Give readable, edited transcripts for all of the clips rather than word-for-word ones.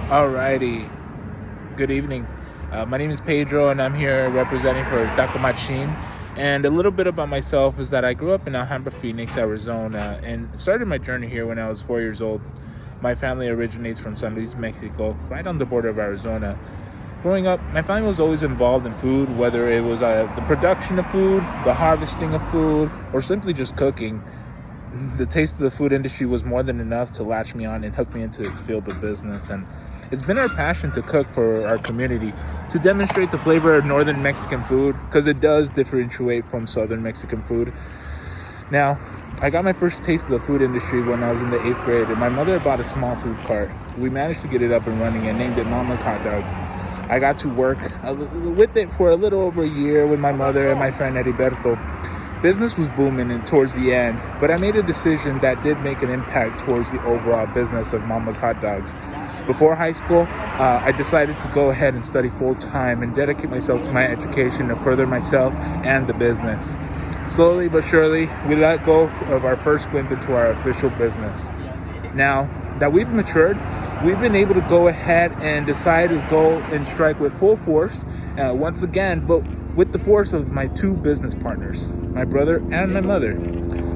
Alrighty, good evening. My name is Pedro, and I'm here representing for Taco Machine. And a little bit about myself is that I grew up in Alhambra, Phoenix, Arizona, and started my journey here when I was 4 years old. My family originates from San Luis, Mexico, right on the border of Arizona. Growing up, my family was always involved in food, whether it was the production of food, the harvesting of food, or simply just cooking. The taste of the food industry was more than enough to latch me on and hook me into its field of business. And it's been our passion to cook for our community, to demonstrate the flavor of northern Mexican food, because it does differentiate from southern Mexican food. Now, I got my first taste of the food industry when I was in the 8th grade, and my mother bought a small food cart. We managed to get it up and running and named it Mama's Hot Dogs. I got to work with it for a little over a year with my mother and my friend Heriberto. Business was booming and towards the end, but I made a decision that did make an impact towards the overall business of Mama's Hot Dogs. Before high school, I decided to go ahead and study full-time and dedicate myself to my education to further myself and the business. Slowly but surely, we let go of our first glimpse into our official business. Now that we've matured, we've been able to go ahead and decide to go and strike with full force once again, but with the force of my two business partners, my brother and my mother.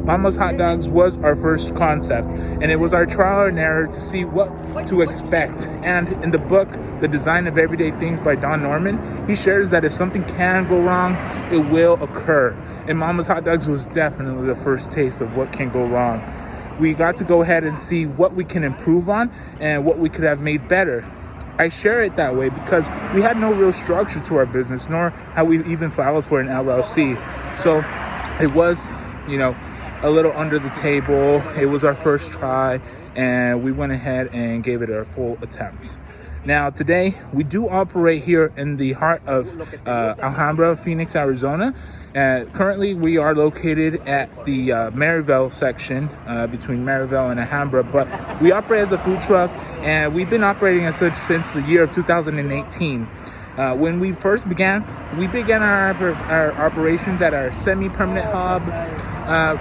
Mama's Hot Dogs was our first concept, and it was our trial and error to see what to expect. And in the book, The Design of Everyday Things by Don Norman, he shares that if something can go wrong, it will occur. And Mama's Hot Dogs was definitely the first taste of what can go wrong. We got to go ahead and see what we can improve on and what we could have made better. I share it that way because we had no real structure to our business, nor how we even filed for an LLC. So it was, a little under the table. It was our first try, and we went ahead and gave it a full attempt. Now, today, we do operate here in the heart of Alhambra, Phoenix, Arizona. Currently, we are located at the Maryville section between Maryville and Alhambra, but we operate as a food truck, and we've been operating as such since the year of 2018. When we first began, our operations at our semi-permanent hub.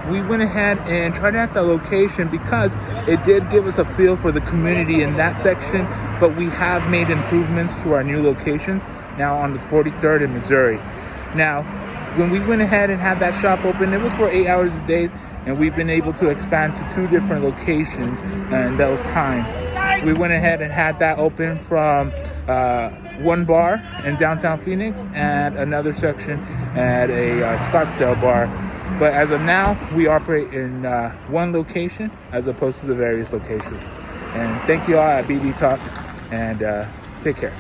We went ahead and tried out the location because it did give us a feel for the community in that section, but we have made improvements to our new locations now on the 43rd in Missouri. Now, when we went ahead and had that shop open, it was for 8 hours a day, and we've been able to expand to 2 different locations in those time. We went ahead and had that open from one bar in downtown Phoenix and another section at a Scottsdale bar. But as of now, we operate in one location as opposed to the various locations. And thank you all at BBB Talk, and take care.